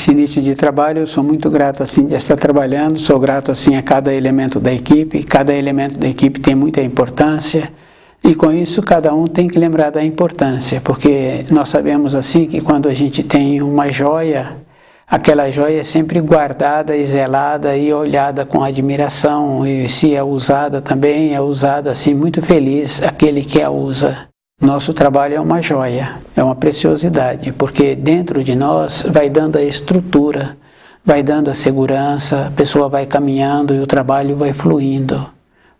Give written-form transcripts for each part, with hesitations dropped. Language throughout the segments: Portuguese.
Esse início de trabalho eu sou muito grato assim de estar trabalhando, sou grato assim a cada elemento da equipe, cada elemento da equipe tem muita importância e com isso cada um tem que lembrar da importância, porque nós sabemos assim que quando a gente tem uma joia, aquela joia é sempre guardada e zelada e olhada com admiração e se é usada também, é usada assim muito feliz aquele que a usa. Nosso trabalho é uma joia, é uma preciosidade, porque dentro de nós vai dando a estrutura, vai dando a segurança, a pessoa vai caminhando e o trabalho vai fluindo.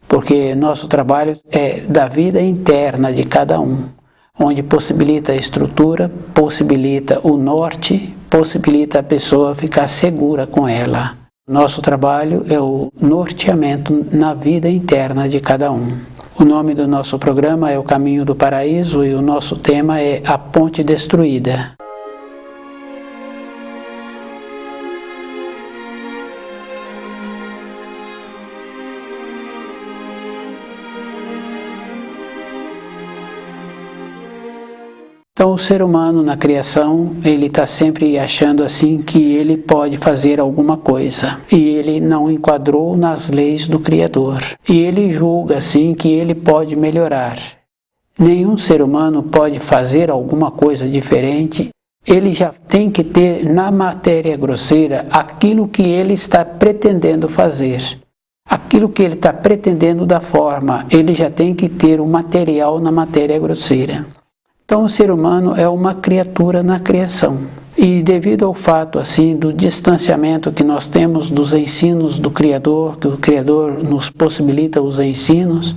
Porque nosso trabalho é da vida interna de cada um, onde possibilita a estrutura, possibilita o norte, possibilita a pessoa ficar segura com ela. Nosso trabalho é o norteamento na vida interna de cada um. O nome do nosso programa é O Caminho do Paraíso e o nosso tema é A Ponte Destruída. Então o ser humano na criação, ele está sempre achando assim que ele pode fazer alguma coisa. E ele não enquadrou nas leis do Criador. E ele julga assim que ele pode melhorar. Nenhum ser humano pode fazer alguma coisa diferente. Ele já tem que ter na matéria grosseira aquilo que ele está pretendendo fazer. Aquilo que ele está pretendendo da forma, ele já tem que ter o material na matéria grosseira. Então o ser humano é uma criatura na criação. E devido ao fato assim do distanciamento que nós temos dos ensinos do Criador, que o Criador nos possibilita os ensinos,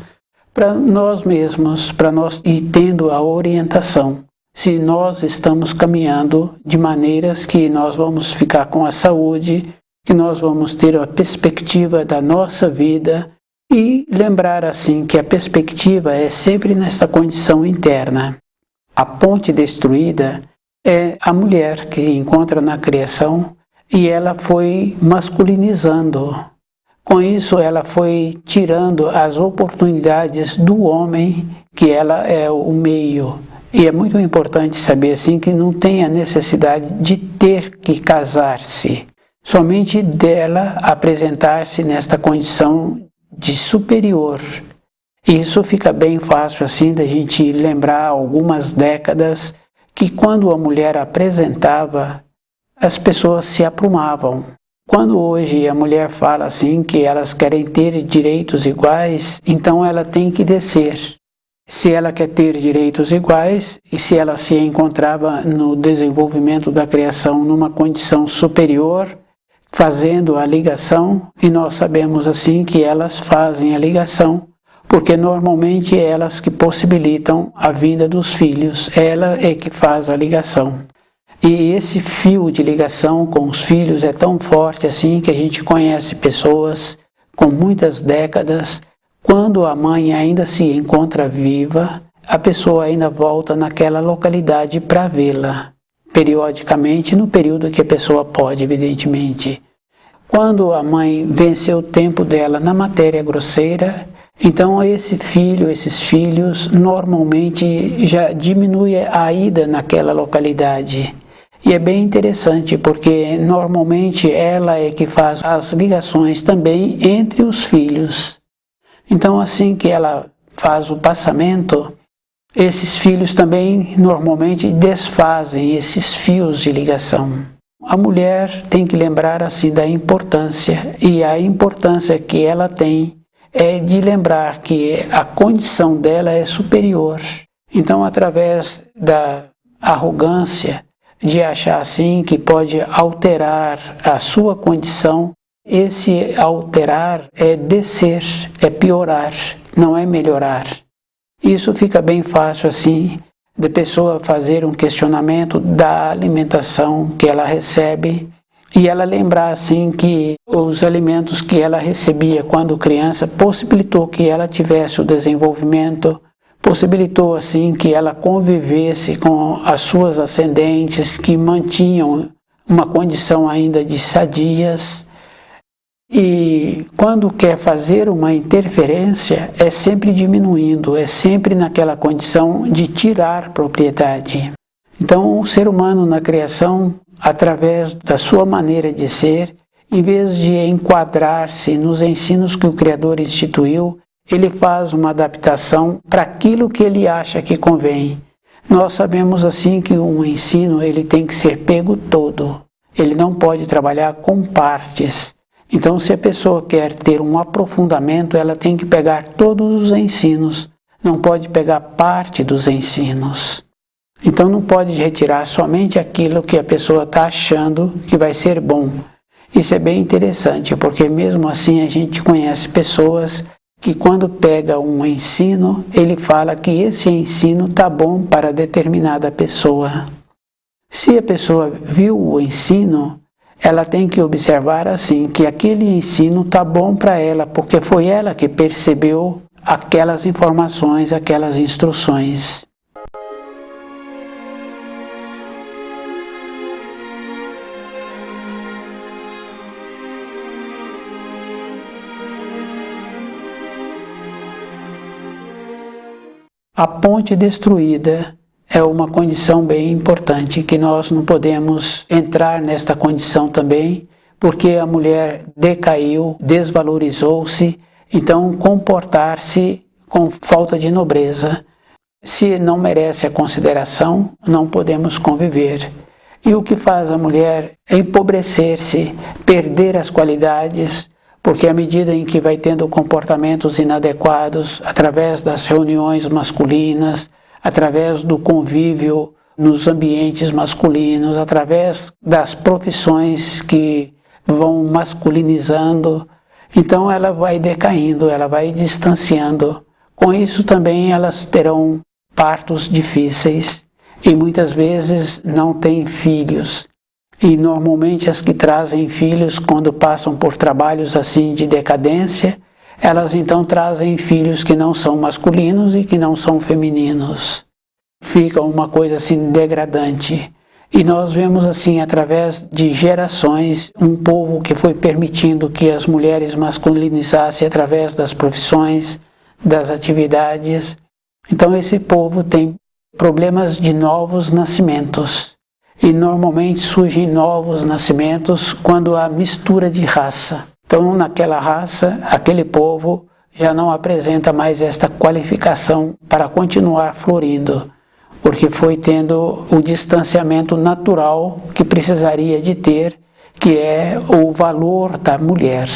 para nós mesmos, para nós ir tendo a orientação. Se nós estamos caminhando de maneiras que nós vamos ficar com a saúde, que nós vamos ter a perspectiva da nossa vida e lembrar assim que a perspectiva é sempre nessa condição interna. A ponte destruída é a mulher que encontra na criação e ela foi masculinizando. Com isso ela foi tirando as oportunidades do homem, que ela é o meio. E é muito importante saber assim que não tem a necessidade de ter que casar-se. Somente dela apresentar-se nesta condição de superior. Isso fica bem fácil assim da gente lembrar algumas décadas que quando a mulher apresentava, as pessoas se aprumavam. Quando hoje a mulher fala assim que elas querem ter direitos iguais, então ela tem que descer. Se ela quer ter direitos iguais e se ela se encontrava no desenvolvimento da criação numa condição superior, fazendo a ligação, e nós sabemos assim que elas fazem a ligação, porque normalmente é elas que possibilitam a vinda dos filhos, ela é que faz a ligação. E esse fio de ligação com os filhos é tão forte assim que a gente conhece pessoas com muitas décadas, quando a mãe ainda se encontra viva, a pessoa ainda volta naquela localidade para vê-la, periodicamente, no período que a pessoa pode, evidentemente. Quando a mãe venceu o tempo dela na matéria grosseira, então esse filho, esses filhos, normalmente já diminui a ida naquela localidade. E é bem interessante porque normalmente ela é que faz as ligações também entre os filhos. Então assim que ela faz o passamento, esses filhos também normalmente desfazem esses fios de ligação. A mulher tem que lembrar assim da importância, e a importância que ela tem é de lembrar que a condição dela é superior. Então, através da arrogância, de achar assim que pode alterar a sua condição, esse alterar é descer, é piorar, não é melhorar. Isso fica bem fácil assim, de pessoa fazer um questionamento da alimentação que ela recebe, e ela lembrar assim que os alimentos que ela recebia quando criança possibilitou que ela tivesse o desenvolvimento, possibilitou assim que ela convivesse com as suas ascendentes que mantinham uma condição ainda de sadias. E quando quer fazer uma interferência, é sempre diminuindo, é sempre naquela condição de tirar propriedade. Então, o ser humano na criação através da sua maneira de ser, em vez de enquadrar-se nos ensinos que o Criador instituiu, ele faz uma adaptação para aquilo que ele acha que convém. Nós sabemos assim que um ensino ele tem que ser pego todo. Ele não pode trabalhar com partes. Então, se a pessoa quer ter um aprofundamento, ela tem que pegar todos os ensinos, não pode pegar parte dos ensinos. Então, não pode retirar somente aquilo que a pessoa está achando que vai ser bom. Isso é bem interessante, porque mesmo assim a gente conhece pessoas que quando pega um ensino, ele fala que esse ensino está bom para determinada pessoa. Se a pessoa viu o ensino, ela tem que observar assim, que aquele ensino está bom para ela, porque foi ela que percebeu aquelas informações, aquelas instruções. A ponte destruída é uma condição bem importante, que nós não podemos entrar nesta condição também, porque a mulher decaiu, desvalorizou-se, então comportar-se com falta de nobreza. Se não merece a consideração, não podemos conviver. E o que faz a mulher é empobrecer-se, perder as qualidades, porque à medida em que vai tendo comportamentos inadequados, através das reuniões masculinas, através do convívio nos ambientes masculinos, através das profissões que vão masculinizando, então ela vai decaindo, ela vai distanciando. Com isso também elas terão partos difíceis e muitas vezes não têm filhos. E normalmente as que trazem filhos, quando passam por trabalhos assim de decadência, elas então trazem filhos que não são masculinos e que não são femininos. Fica uma coisa assim degradante. E nós vemos assim, através de gerações, um povo que foi permitindo que as mulheres masculinizassem através das profissões, das atividades. Então esse povo tem problemas de novos nascimentos. E normalmente surgem novos nascimentos quando há mistura de raça. Então, naquela raça, aquele povo já não apresenta mais esta qualificação para continuar florindo, porque foi tendo o distanciamento natural que precisaria de ter, que é o valor da mulher.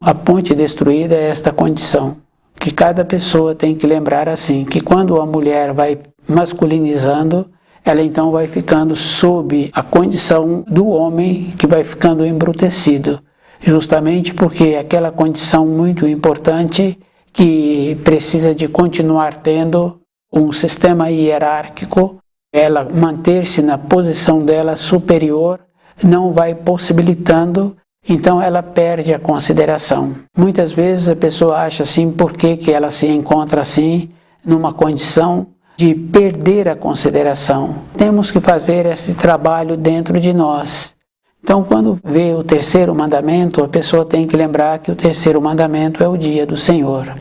A ponte destruída é esta condição, que cada pessoa tem que lembrar assim, que quando a mulher vai masculinizando, ela então vai ficando sob a condição do homem que vai ficando embrutecido, justamente porque aquela condição muito importante que precisa de continuar tendo um sistema hierárquico, ela manter-se na posição dela superior, não vai possibilitando, então ela perde a consideração. Muitas vezes a pessoa acha assim, por que ela se encontra assim, numa condição de perder a consideração. Temos que fazer esse trabalho dentro de nós. Então, quando vê o terceiro mandamento, a pessoa tem que lembrar que o terceiro mandamento é o dia do Senhor.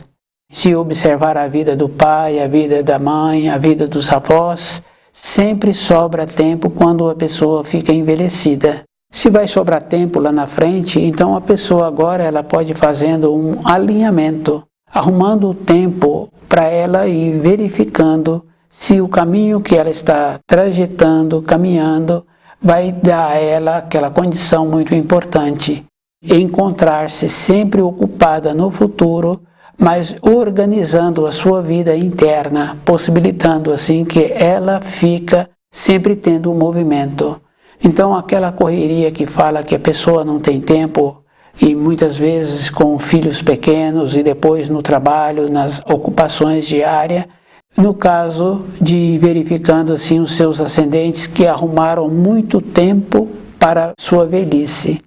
Se observar a vida do pai, a vida da mãe, a vida dos avós, sempre sobra tempo quando a pessoa fica envelhecida. Se vai sobrar tempo lá na frente, então a pessoa agora ela pode ir fazendo um alinhamento, arrumando o tempo para ela ir verificando se o caminho que ela está trajetando, caminhando, vai dar a ela aquela condição muito importante, encontrar-se sempre ocupada no futuro, mas organizando a sua vida interna, possibilitando assim que ela fica sempre tendo um movimento. Então aquela correria que fala que a pessoa não tem tempo, e muitas vezes com filhos pequenos e depois no trabalho, nas ocupações diárias, no caso de verificando assim os seus ascendentes que arrumaram muito tempo para sua velhice.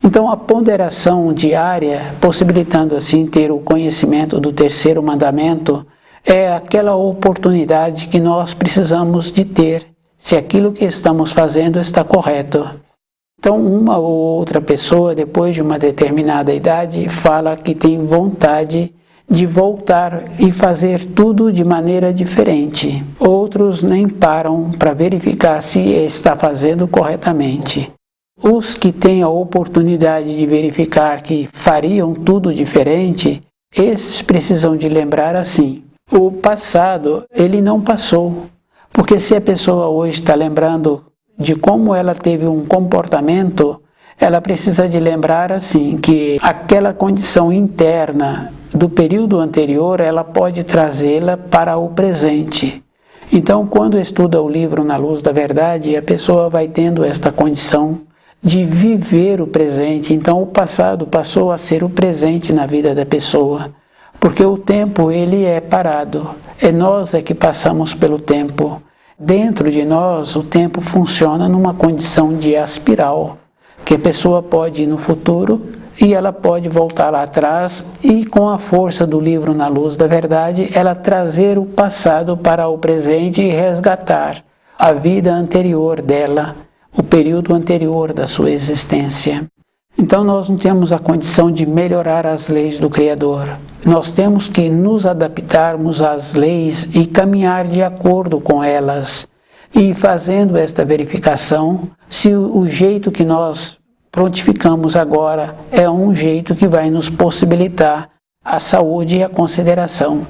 Então a ponderação diária, possibilitando assim ter o conhecimento do terceiro mandamento, é aquela oportunidade que nós precisamos de ter, se aquilo que estamos fazendo está correto. Então uma ou outra pessoa, depois de uma determinada idade, fala que tem vontade de voltar e fazer tudo de maneira diferente. Outros nem param para verificar se está fazendo corretamente. Os que têm a oportunidade de verificar que fariam tudo diferente, esses precisam de lembrar assim: o passado, ele não passou. Porque se a pessoa hoje está lembrando de como ela teve um comportamento, ela precisa de lembrar assim, que aquela condição interna do período anterior, ela pode trazê-la para o presente. Então, quando estuda o livro Na Luz da Verdade, a pessoa vai tendo esta condição de viver o presente. Então, o passado passou a ser o presente na vida da pessoa, porque o tempo, ele é parado. É nós que passamos pelo tempo. Dentro de nós, o tempo funciona numa condição de espiral, que a pessoa pode ir no futuro e ela pode voltar lá atrás e, com a força do livro Na Luz da Verdade, ela trazer o passado para o presente e resgatar a vida anterior dela, o período anterior da sua existência. Então nós não temos a condição de melhorar as leis do Criador. Nós temos que nos adaptarmos às leis e caminhar de acordo com elas. E fazendo esta verificação, se o jeito que nós prontificamos agora é um jeito que vai nos possibilitar a saúde e a consideração.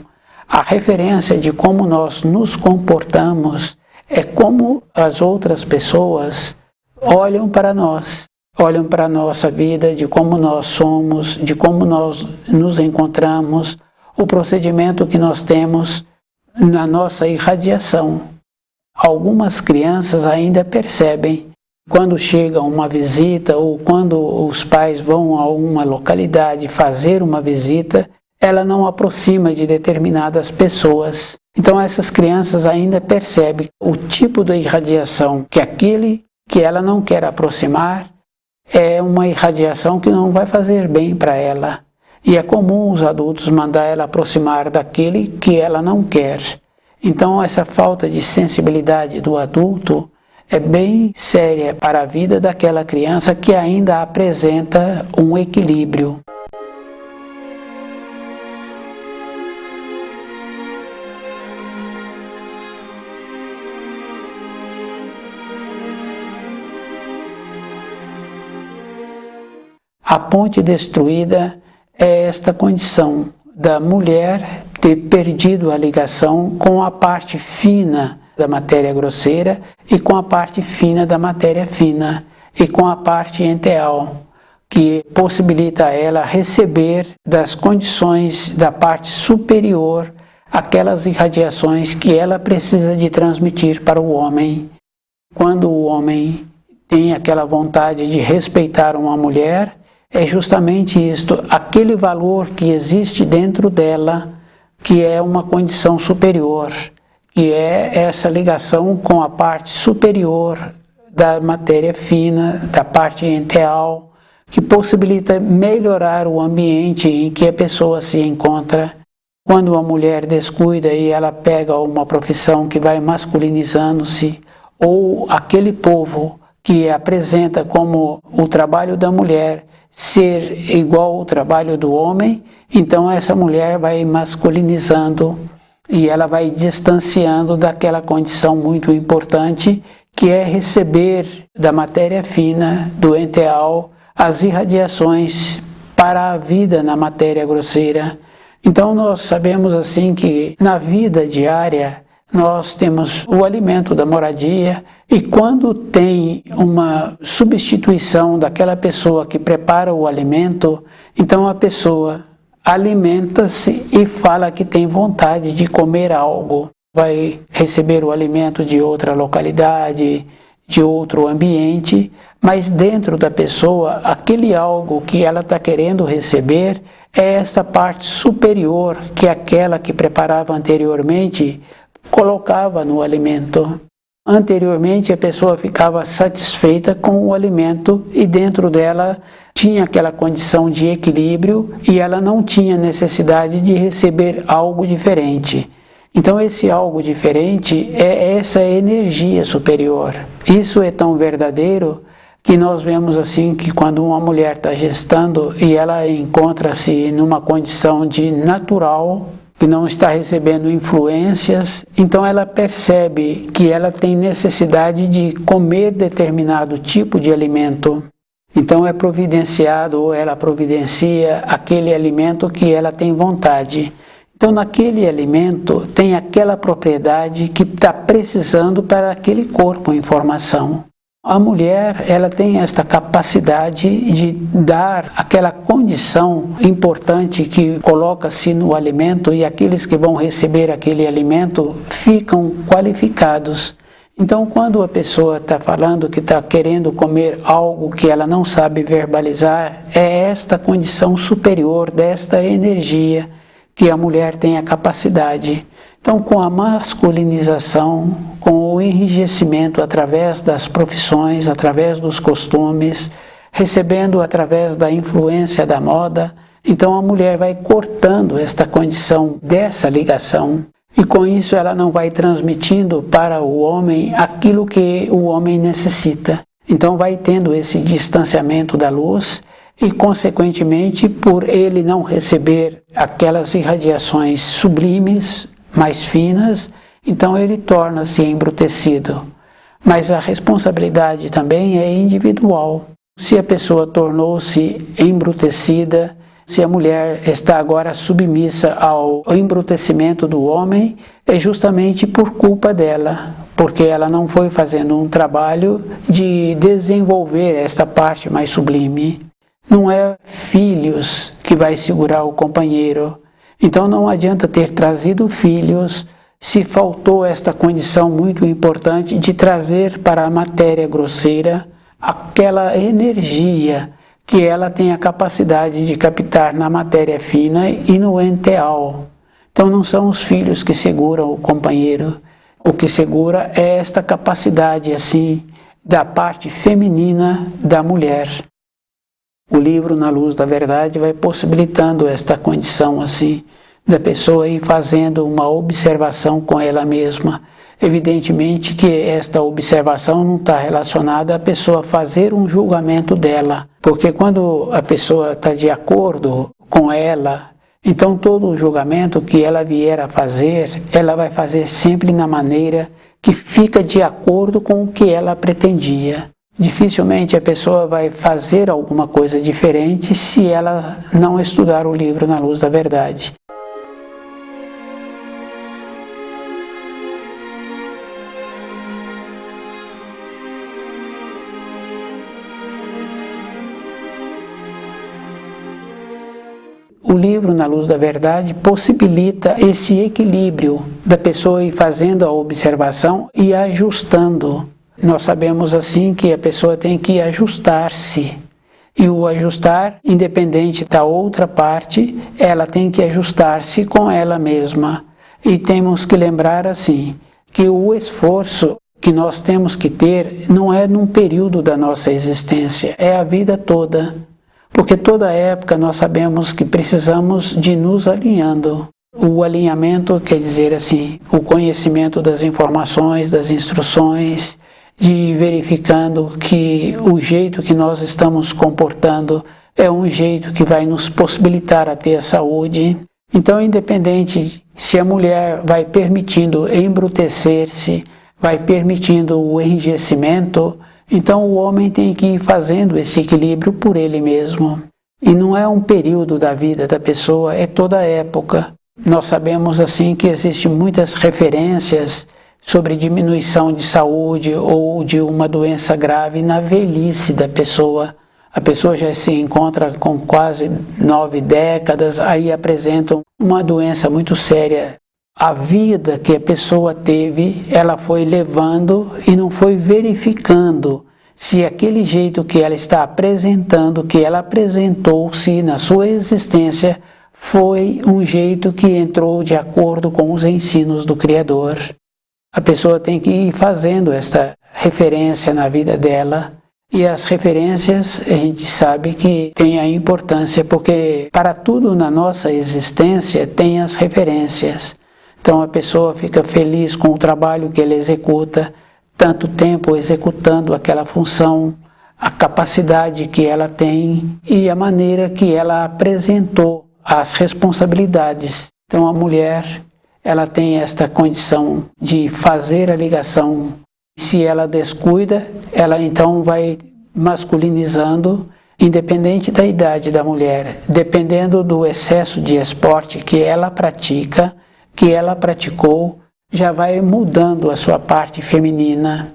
A referência de como nós nos comportamos é como as outras pessoas olham para nós, olham para a nossa vida, de como nós somos, de como nós nos encontramos, o procedimento que nós temos na nossa irradiação. Algumas crianças ainda percebem, quando chega uma visita ou quando os pais vão a uma localidade fazer uma visita, ela não aproxima de determinadas pessoas. Então essas crianças ainda percebem o tipo de irradiação que aquele que ela não quer aproximar é uma irradiação que não vai fazer bem para ela. E é comum os adultos mandar ela aproximar daquele que ela não quer. Então essa falta de sensibilidade do adulto é bem séria para a vida daquela criança que ainda apresenta um equilíbrio. A ponte destruída é esta condição da mulher ter perdido a ligação com a parte fina da matéria grosseira e com a parte fina da matéria fina e com a parte enteal, que possibilita a ela receber das condições da parte superior aquelas irradiações que ela precisa de transmitir para o homem. Quando o homem tem aquela vontade de respeitar uma mulher, é justamente isto, aquele valor que existe dentro dela, que é uma condição superior, que é essa ligação com a parte superior da matéria fina, da parte enteal, que possibilita melhorar o ambiente em que a pessoa se encontra. Quando a mulher descuida e ela pega uma profissão que vai masculinizando-se, ou aquele povo que apresenta como o trabalho da mulher ser igual ao trabalho do homem, então essa mulher vai masculinizando e ela vai distanciando daquela condição muito importante que é receber da matéria fina, do enteal, as irradiações para a vida na matéria grosseira. Então nós sabemos assim que na vida diária nós temos o alimento da moradia e quando tem uma substituição daquela pessoa que prepara o alimento, então a pessoa alimenta-se e fala que tem vontade de comer algo. Vai receber o alimento de outra localidade, de outro ambiente, mas dentro da pessoa, aquele algo que ela está querendo receber é esta parte superior que aquela que preparava anteriormente colocava no alimento. Anteriormente a pessoa ficava satisfeita com o alimento e dentro dela tinha aquela condição de equilíbrio e ela não tinha necessidade de receber algo diferente. Então esse algo diferente é essa energia superior. Isso é tão verdadeiro que nós vemos assim que quando uma mulher está gestando e ela encontra-se numa condição de natural, que não está recebendo influências, então ela percebe que ela tem necessidade de comer determinado tipo de alimento. Então é providenciado ou ela providencia aquele alimento que ela tem vontade. Então naquele alimento tem aquela propriedade que está precisando para aquele corpo em formação. A mulher, ela tem esta capacidade de dar aquela condição importante que coloca-se no alimento e aqueles que vão receber aquele alimento ficam qualificados. Então, quando a pessoa está falando que está querendo comer algo que ela não sabe verbalizar, é esta condição superior desta energia que a mulher tem a capacidade. Então, com a masculinização, com o enrijecimento através das profissões, através dos costumes, recebendo através da influência da moda, então a mulher vai cortando esta condição dessa ligação. E com isso ela não vai transmitindo para o homem aquilo que o homem necessita. Então vai tendo esse distanciamento da luz e, consequentemente, por ele não receber aquelas irradiações sublimes, mais finas, então ele torna-se embrutecido. Mas a responsabilidade também é individual. Se a pessoa tornou-se embrutecida, se a mulher está agora submissa ao embrutecimento do homem, é justamente por culpa dela, porque ela não foi fazendo um trabalho de desenvolver esta parte mais sublime. Não é filhos que vai segurar o companheiro. Então não adianta ter trazido filhos se faltou esta condição muito importante de trazer para a matéria grosseira aquela energia que ela tem a capacidade de captar na matéria fina e no enteal. Então não são os filhos que seguram o companheiro, o que segura é esta capacidade assim da parte feminina da mulher. O livro Na Luz da Verdade vai possibilitando esta condição assim da pessoa ir fazendo uma observação com ela mesma. Evidentemente que esta observação não está relacionada à pessoa fazer um julgamento dela, porque quando a pessoa está de acordo com ela, então todo o julgamento que ela vier a fazer, ela vai fazer sempre na maneira que fica de acordo com o que ela pretendia. Dificilmente a pessoa vai fazer alguma coisa diferente se ela não estudar o livro Na Luz da Verdade. O livro Na Luz da Verdade possibilita esse equilíbrio da pessoa ir fazendo a observação e ajustando. Nós sabemos assim que a pessoa tem que ajustar-se. E o ajustar, independente da outra parte, ela tem que ajustar-se com ela mesma. E temos que lembrar assim, que o esforço que nós temos que ter não é num período da nossa existência, é a vida toda. Porque toda época nós sabemos que precisamos de nos alinhando. O alinhamento quer dizer assim, o conhecimento das informações, das instruções, de verificando que o jeito que nós estamos comportando é um jeito que vai nos possibilitar a ter a saúde. Então, independente se a mulher vai permitindo embrutecer-se, vai permitindo o enrijecimento, então o homem tem que ir fazendo esse equilíbrio por ele mesmo. E não é um período da vida da pessoa, é toda a época. Nós sabemos assim que existem muitas referências sobre diminuição de saúde ou de uma doença grave na velhice da pessoa. A pessoa já se encontra com quase 9 décadas, aí apresentam uma doença muito séria. A vida que a pessoa teve, ela foi levando e não foi verificando se aquele jeito que ela está apresentando, que ela apresentou-se na sua existência, foi um jeito que entrou de acordo com os ensinos do Criador. A pessoa tem que ir fazendo esta referência na vida dela, e as referências a gente sabe que tem a importância, porque para tudo na nossa existência tem as referências. Então a pessoa fica feliz com o trabalho que ela executa, tanto tempo executando aquela função, a capacidade que ela tem e a maneira que ela apresentou as responsabilidades. Então a mulher, ela tem esta condição de fazer a ligação. Se ela descuida, ela então vai masculinizando, independente da idade da mulher, dependendo do excesso de esporte que ela pratica, que ela praticou, já vai mudando a sua parte feminina.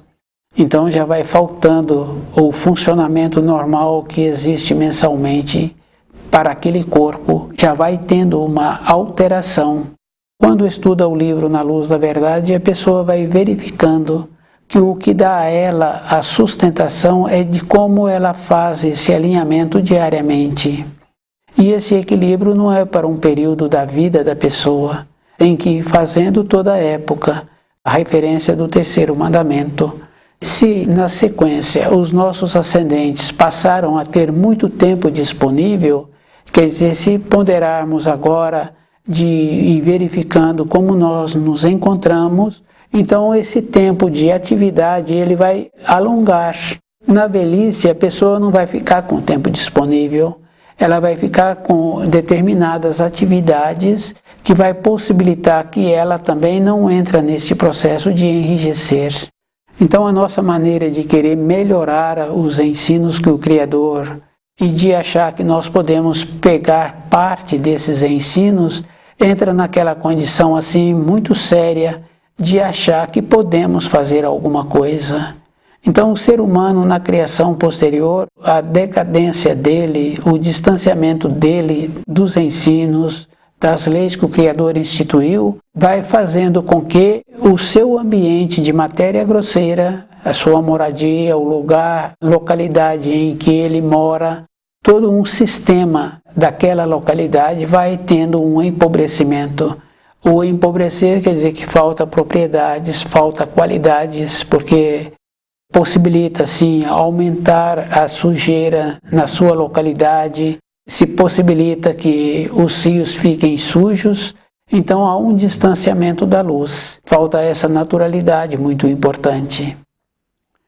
Então já vai faltando o funcionamento normal que existe mensalmente para aquele corpo, já vai tendo uma alteração. Quando estuda o livro Na Luz da Verdade, a pessoa vai verificando que o que dá a ela a sustentação é de como ela faz esse alinhamento diariamente. E esse equilíbrio não é para um período da vida da pessoa, tem que ir fazendo toda a época, a referência do terceiro mandamento. Se, na sequência, os nossos ascendentes passaram a ter muito tempo disponível, quer dizer, se ponderarmos agora de ir verificando como nós nos encontramos, então esse tempo de atividade ele vai alongar. Na velhice, a pessoa não vai ficar com tempo disponível, ela vai ficar com determinadas atividades que vai possibilitar que ela também não entre nesse processo de enrijecer. Então a nossa maneira de querer melhorar os ensinos que o Criador e de achar que nós podemos pegar parte desses ensinos, entra naquela condição assim muito séria de achar que podemos fazer alguma coisa. Então o ser humano na criação posterior, a decadência dele, o distanciamento dele dos ensinos, das leis que o Criador instituiu, vai fazendo com que o seu ambiente de matéria grosseira, a sua moradia, o lugar, localidade em que ele mora, todo um sistema daquela localidade vai tendo um empobrecimento. O empobrecer quer dizer que falta propriedades, falta qualidades, porque possibilita, sim, aumentar a sujeira na sua localidade, se possibilita que os rios fiquem sujos, então há um distanciamento da luz. Falta essa naturalidade muito importante.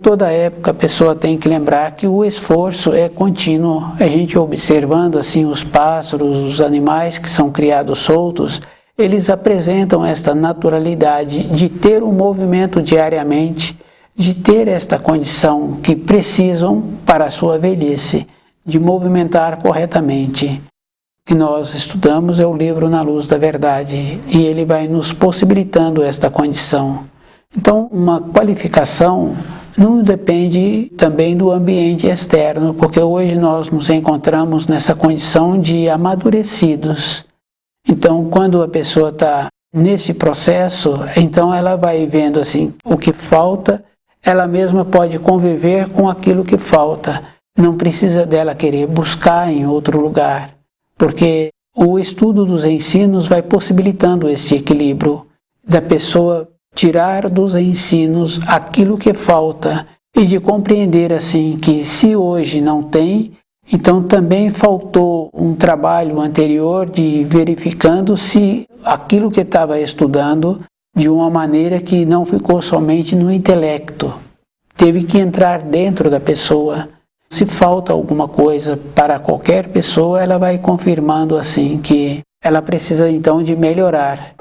Toda época a pessoa tem que lembrar que o esforço é contínuo. A gente observando assim os pássaros, os animais que são criados soltos, eles apresentam esta naturalidade de ter um movimento diariamente, de ter esta condição que precisam para a sua velhice, de movimentar corretamente. O que nós estudamos é o livro Na Luz da Verdade e ele vai nos possibilitando esta condição. Então, uma qualificação não depende também do ambiente externo, porque hoje nós nos encontramos nessa condição de amadurecidos. Então, quando a pessoa está nesse processo, então ela vai vendo assim o que falta, ela mesma pode conviver com aquilo que falta. Não precisa dela querer buscar em outro lugar, porque o estudo dos ensinos vai possibilitando esse equilíbrio da pessoa tirar dos ensinos aquilo que falta e de compreender assim que se hoje não tem, então também faltou um trabalho anterior de verificando se aquilo que estava estudando de uma maneira que não ficou somente no intelecto, teve que entrar dentro da pessoa. Se falta alguma coisa para qualquer pessoa, ela vai confirmando assim que ela precisa então de melhorar.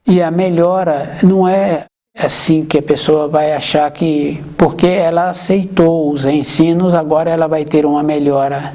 E a melhora não é assim que a pessoa vai achar que porque ela aceitou os ensinos, agora ela vai ter uma melhora.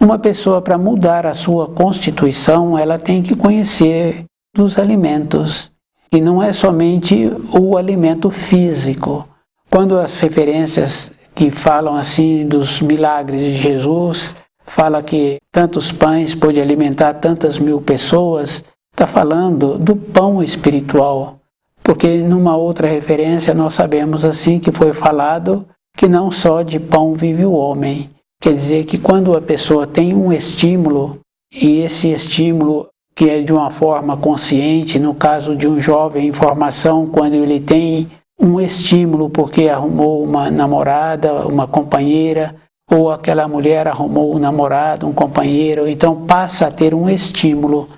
Uma pessoa, para mudar a sua constituição, ela tem que conhecer dos alimentos. E não é somente o alimento físico. Quando as referências que falam assim dos milagres de Jesus, fala que tantos pães pôde alimentar tantas mil pessoas, está falando do pão espiritual. Porque numa outra referência nós sabemos assim que foi falado que não só de pão vive o homem. Quer dizer que quando a pessoa tem um estímulo, e esse estímulo que é de uma forma consciente, no caso de um jovem em formação, quando ele tem um estímulo porque arrumou uma namorada, uma companheira, ou aquela mulher arrumou um namorado, um companheiro, então passa a ter um estímulo.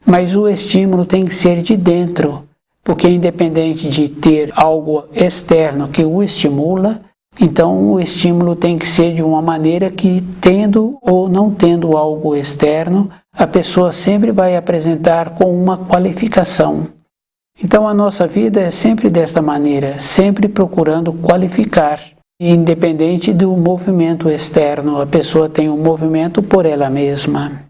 Mas o estímulo tem que ser de dentro, porque independente de ter algo externo que o estimula, então o estímulo tem que ser de uma maneira que, tendo ou não tendo algo externo, a pessoa sempre vai apresentar com uma qualificação. Então a nossa vida é sempre desta maneira, sempre procurando qualificar. Independente do movimento externo, a pessoa tem um movimento por ela mesma.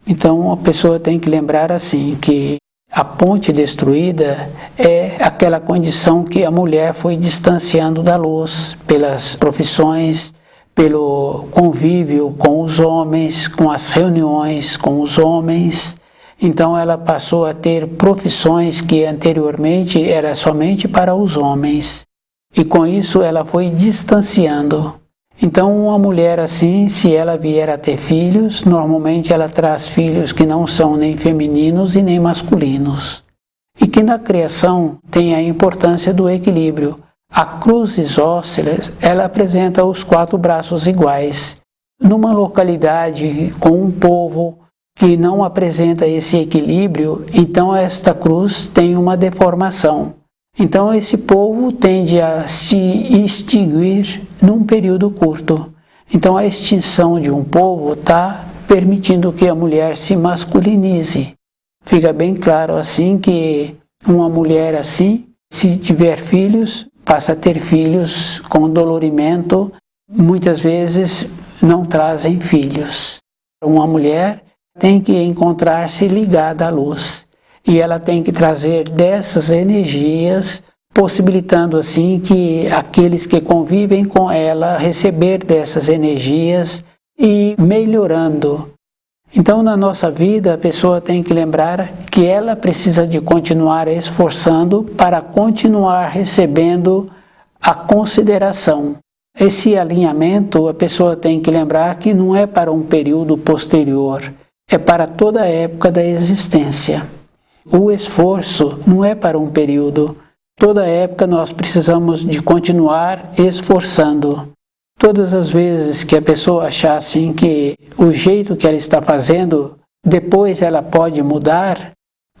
Então a pessoa tem que lembrar assim, que a ponte destruída é aquela condição que a mulher foi distanciando da luz, pelas profissões, pelo convívio com os homens, com as reuniões com os homens. Então ela passou a ter profissões que anteriormente era somente para os homens. E com isso ela foi distanciando. Então uma mulher assim, se ela vier a ter filhos, normalmente ela traz filhos que não são nem femininos e nem masculinos. E que na criação tem a importância do equilíbrio. A cruz isósceles, ela apresenta os 4 braços iguais. Numa localidade com um povo que não apresenta esse equilíbrio, então esta cruz tem uma deformação. Então esse povo tende a se extinguir num período curto. Então a extinção de um povo está permitindo que a mulher se masculinize. Fica bem claro assim que uma mulher assim, se tiver filhos, passa a ter filhos com dolorimento, muitas vezes não trazem filhos. Uma mulher tem que encontrar-se ligada à luz. E ela tem que trazer dessas energias, possibilitando assim que aqueles que convivem com ela receber dessas energias e melhorando. Então na nossa vida a pessoa tem que lembrar que ela precisa de continuar esforçando para continuar recebendo a consideração. Esse alinhamento a pessoa tem que lembrar que não é para um período posterior, é para toda a época da existência. O esforço não é para um período. Toda época nós precisamos de continuar esforçando. Todas as vezes que a pessoa achar assim que o jeito que ela está fazendo, depois ela pode mudar,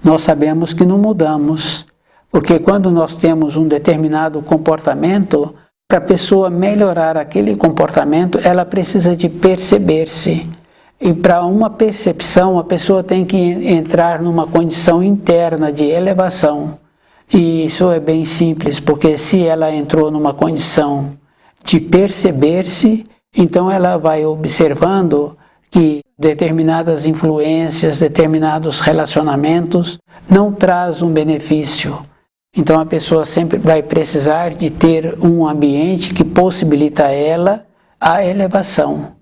nós sabemos que não mudamos. Porque quando nós temos um determinado comportamento, para a pessoa melhorar aquele comportamento, ela precisa de perceber-se. E para uma percepção, a pessoa tem que entrar numa condição interna de elevação. E isso é bem simples, porque se ela entrou numa condição de perceber-se, então ela vai observando que determinadas influências, determinados relacionamentos não trazem um benefício. Então a pessoa sempre vai precisar de ter um ambiente que possibilita a ela a elevação.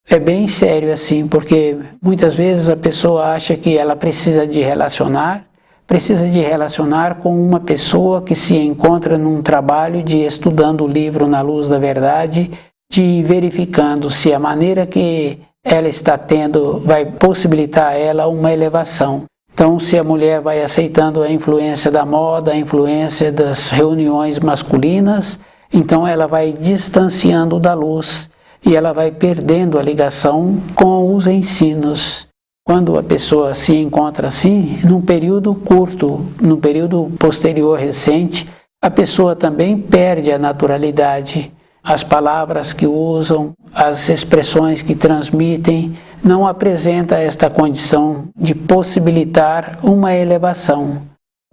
É bem sério assim, porque muitas vezes a pessoa acha que ela precisa de relacionar com uma pessoa que se encontra num trabalho de estudando o livro Na Luz da Verdade, de verificando se a maneira que ela está tendo vai possibilitar a ela uma elevação. Então, se a mulher vai aceitando a influência da moda, a influência das reuniões masculinas, então ela vai distanciando da luz. E ela vai perdendo a ligação com os ensinos. Quando a pessoa se encontra assim, num período curto, num período posterior recente, a pessoa também perde a naturalidade. As palavras que usam, as expressões que transmitem, não apresenta esta condição de possibilitar uma elevação.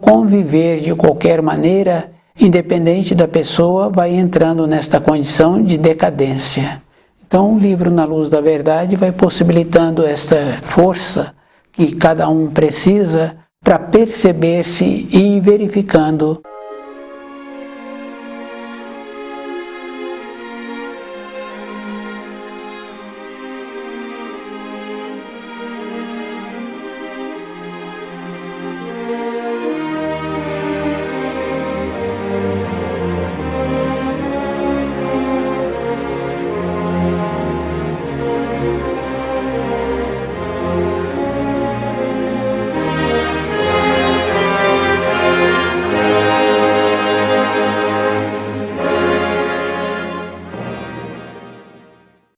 Conviver de qualquer maneira, independente da pessoa, vai entrando nesta condição de decadência. Então o livro Na Luz da Verdade vai possibilitando esta força que cada um precisa para perceber-se e ir verificando